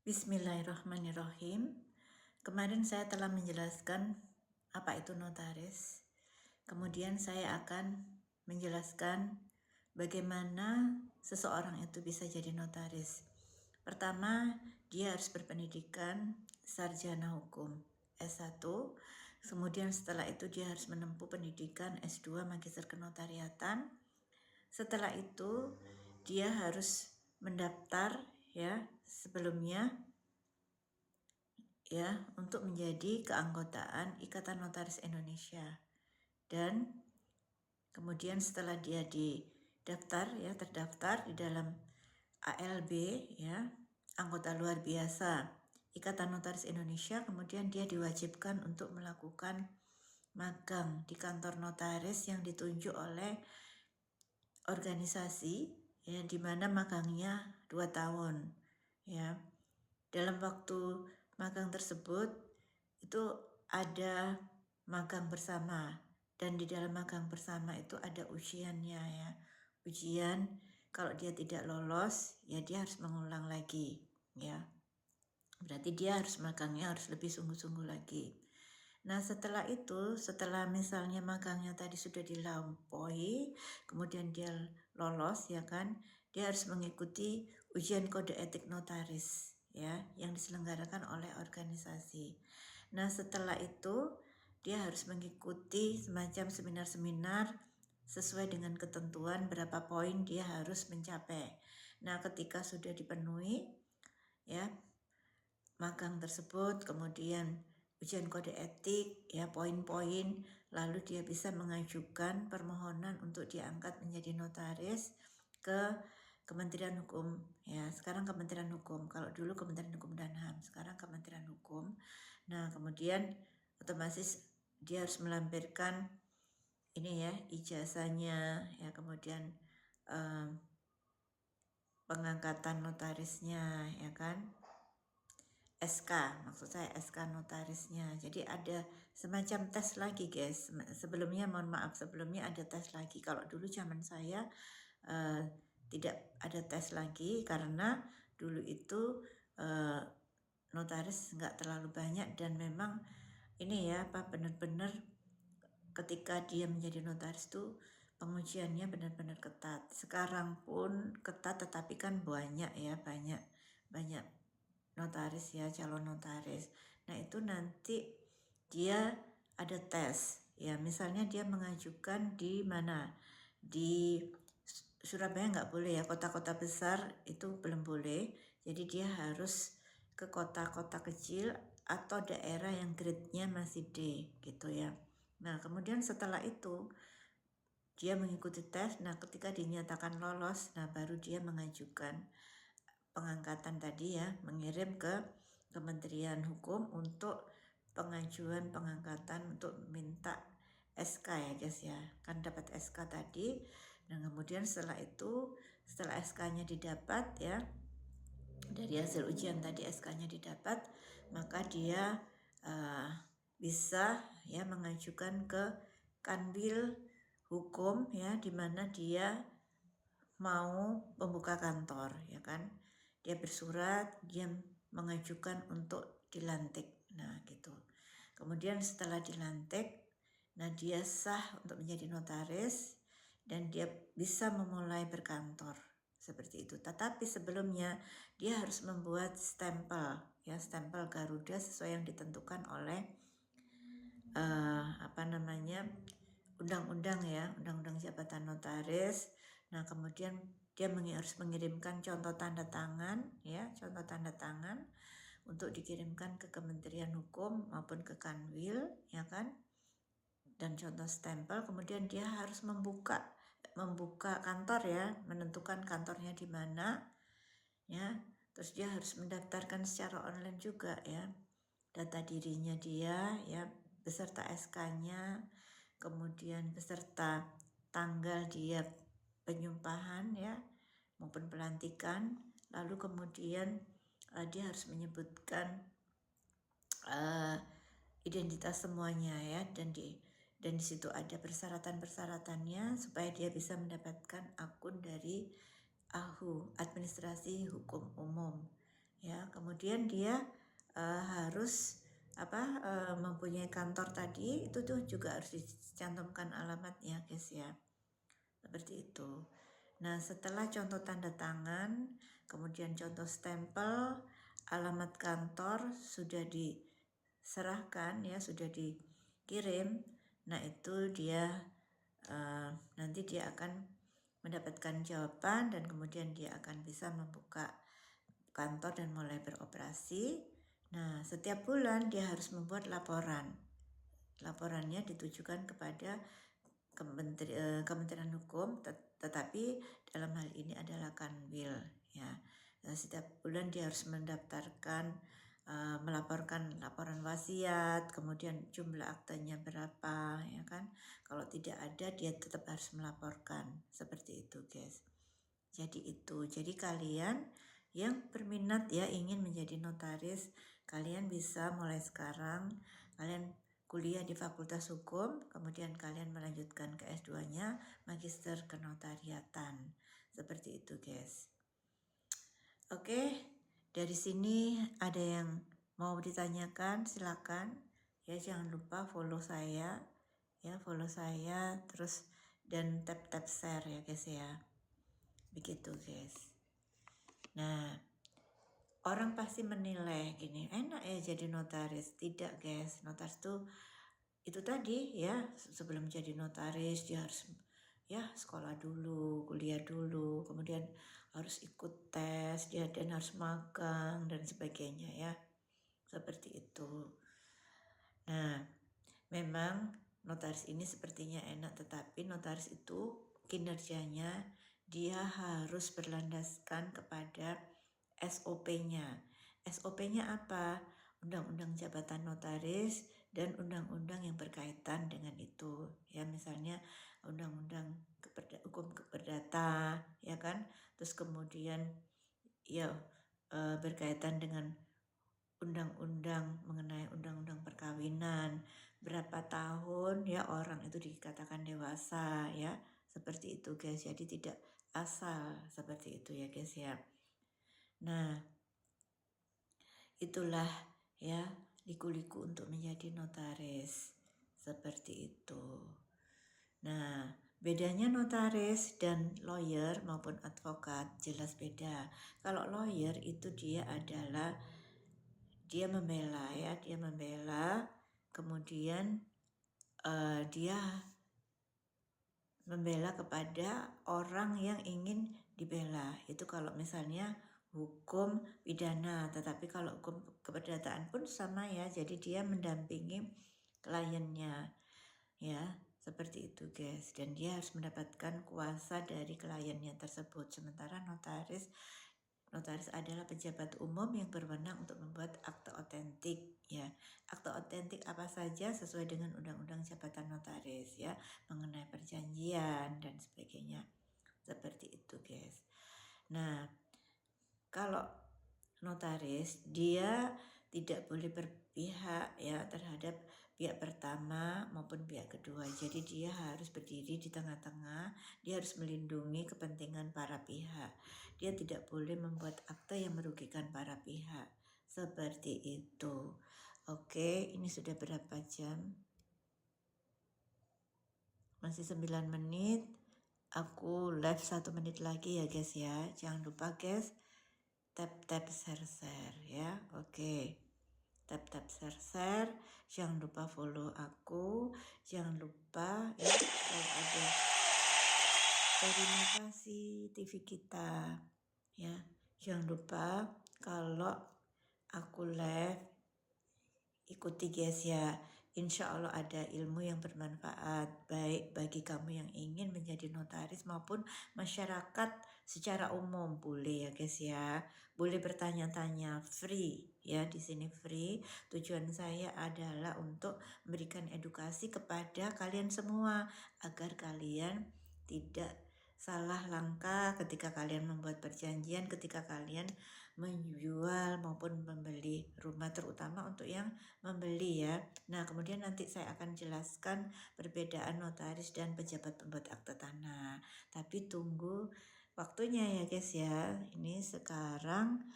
Bismillahirrahmanirrahim. Kemarin saya telah menjelaskan apa itu notaris. Kemudian saya akan menjelaskan bagaimana seseorang itu bisa jadi notaris. Pertama, dia harus berpendidikan sarjana hukum S1. Kemudian setelah itu dia harus menempuh pendidikan S2 magister kenotariatan. Setelah itu dia harus mendaftar sebelumnya untuk menjadi keanggotaan Ikatan Notaris Indonesia. Dan kemudian setelah dia terdaftar di dalam ALB anggota luar biasa Ikatan Notaris Indonesia, kemudian dia diwajibkan untuk melakukan magang di kantor notaris yang ditunjuk oleh organisasi di mana magangnya 2 tahun Dalam waktu magang tersebut itu ada magang bersama, dan di dalam magang bersama itu ada ujiannya Ujian, kalau dia tidak lolos dia harus mengulang lagi Berarti dia harus magangnya harus lebih sungguh-sungguh lagi. Nah setelah misalnya magangnya tadi sudah dilampaui, kemudian dia lolos dia harus mengikuti ujian kode etik notaris yang diselenggarakan oleh organisasi. Nah setelah itu dia harus mengikuti semacam seminar-seminar sesuai dengan ketentuan berapa poin dia harus mencapai. Nah ketika sudah dipenuhi magang tersebut, kemudian ujian kode etik poin-poin, lalu dia bisa mengajukan permohonan untuk diangkat menjadi notaris ke Kementerian Hukum sekarang Kementerian Hukum. Kalau dulu Kementerian Hukum dan HAM, sekarang Kementerian Hukum. Nah kemudian otomatis dia harus melampirkan ijazahnya kemudian pengangkatan notarisnya SK, maksud saya SK notarisnya. Jadi ada semacam tes lagi guys. Sebelumnya ada tes lagi. Kalau dulu zaman saya tidak ada tes lagi karena dulu itu notaris nggak terlalu banyak, dan memang benar-benar ketika dia menjadi notaris itu pengujiannya benar-benar ketat. Sekarang pun ketat, tetapi kan banyak notaris calon notaris. Nah itu nanti dia ada tes misalnya dia mengajukan di mana, di Surabaya nggak boleh kota-kota besar itu belum boleh, jadi dia harus ke kota-kota kecil atau daerah yang grade-nya masih D gitu Nah kemudian setelah itu dia mengikuti tes. Nah ketika dinyatakan lolos, nah baru dia mengajukan pengangkatan tadi mengirim ke Kementerian Hukum untuk pengajuan pengangkatan untuk minta SK guys kan dapat SK tadi. Dan kemudian setelah SK-nya didapat dari hasil ujian tadi SK-nya didapat, maka dia bisa mengajukan ke Kanwil Hukum di mana dia mau membuka kantor dia bersurat, dia mengajukan untuk dilantik. Nah gitu. Kemudian setelah dilantik, nah dia sah untuk menjadi notaris dan dia bisa memulai berkantor seperti itu. Tetapi sebelumnya dia harus membuat stempel stempel Garuda sesuai yang ditentukan oleh undang-undang jabatan notaris. Nah kemudian dia harus mengirimkan contoh tanda tangan untuk dikirimkan ke Kementerian Hukum maupun ke Kanwil dan contoh stempel. Kemudian dia harus membuka kantor menentukan kantornya di mana terus dia harus mendaftarkan secara online juga data dirinya dia beserta SK-nya, kemudian beserta tanggal dia penyumpahan maupun pelantikan. Lalu kemudian dia harus menyebutkan identitas semuanya dan di situ ada persyaratan-persyaratannya supaya dia bisa mendapatkan akun dari AHU, Administrasi Hukum Umum kemudian dia harus mempunyai kantor tadi, itu tuh juga harus dicantumkan alamatnya guys ya, seperti itu. Nah setelah contoh tanda tangan, kemudian contoh stempel, alamat kantor sudah diserahkan ya, sudah dikirim, nah itu dia nanti dia akan mendapatkan jawaban dan kemudian dia akan bisa membuka kantor dan mulai beroperasi. Nah, setiap bulan dia harus membuat laporan. Laporannya ditujukan kepada Kementerian Hukum, tetapi dalam hal ini adalah Kanwil ya. Nah, setiap bulan dia harus mendaftarkan, melaporkan laporan wasiat, kemudian jumlah aktenya berapa ya kan. Kalau tidak ada dia tetap harus melaporkan, seperti itu guys. Jadi kalian yang berminat ya ingin menjadi notaris, kalian bisa mulai sekarang, kalian kuliah di Fakultas Hukum, kemudian kalian melanjutkan ke S2-nya, Magister Kenotariatan. Seperti itu guys. Oke, dari sini ada yang mau ditanyakan, silakan. Ya jangan lupa follow saya, terus dan tap share ya guys ya. Begitu guys. Nah, orang pasti menilai gini, enak ya jadi notaris. Tidak guys, notaris itu tadi ya, sebelum jadi notaris dia harus ya sekolah dulu, kuliah dulu, kemudian harus ikut tes dia dan harus magang dan sebagainya ya, seperti itu. Nah memang notaris ini sepertinya enak, tetapi notaris itu kinerjanya dia harus berlandaskan kepada SOP-nya. SOP-nya apa? Undang-undang Jabatan Notaris dan undang-undang yang berkaitan dengan itu. Ya misalnya undang-undang hukum perdata, ya kan? Terus kemudian ya berkaitan dengan undang-undang mengenai undang-undang perkawinan, berapa tahun ya orang itu dikatakan dewasa ya, seperti itu guys. Jadi tidak asal seperti itu ya guys ya. Nah itulah ya liku-liku untuk menjadi notaris, seperti itu. Nah bedanya notaris dan lawyer maupun advokat jelas beda. Kalau lawyer itu dia membela ya, kemudian dia membela kepada orang yang ingin dibela. Itu kalau misalnya hukum pidana, tetapi kalau hukum keperdataan pun sama ya, jadi dia mendampingi kliennya ya, seperti itu guys, dan dia harus mendapatkan kuasa dari kliennya tersebut. Sementara notaris adalah pejabat umum yang berwenang untuk membuat akte otentik ya. Akte otentik apa saja sesuai dengan undang-undang jabatan notaris ya, mengenai perjanjian dan sebagainya. Seperti itu guys. Nah, kalau notaris dia tidak boleh berpihak ya terhadap pihak pertama maupun pihak kedua. Jadi dia harus berdiri di tengah-tengah, dia harus melindungi kepentingan para pihak. Dia tidak boleh membuat akte yang merugikan para pihak. Seperti itu. Oke, ini sudah berapa jam? Masih 9 menit. Aku live 1 menit lagi ya guys ya. Jangan lupa guys, tap share ya. Oke. Tap share. Jangan lupa follow aku. Jangan lupa ya kalau ada verifikasi TV kita ya. Jangan lupa kalau aku live ikuti guys ya. Insya Allah ada ilmu yang bermanfaat baik bagi kamu yang ingin menjadi notaris maupun masyarakat secara umum. Boleh ya guys ya, boleh bertanya-tanya, free ya, di sini free. Tujuan saya adalah untuk memberikan edukasi kepada kalian semua agar kalian tidak salah langkah ketika kalian membuat perjanjian, ketika kalian menjual maupun membeli rumah, terutama untuk yang membeli ya. Nah kemudian nanti saya akan jelaskan perbedaan notaris dan pejabat pembuat akte tanah, tapi tunggu waktunya ya guys ya. Ini sekarang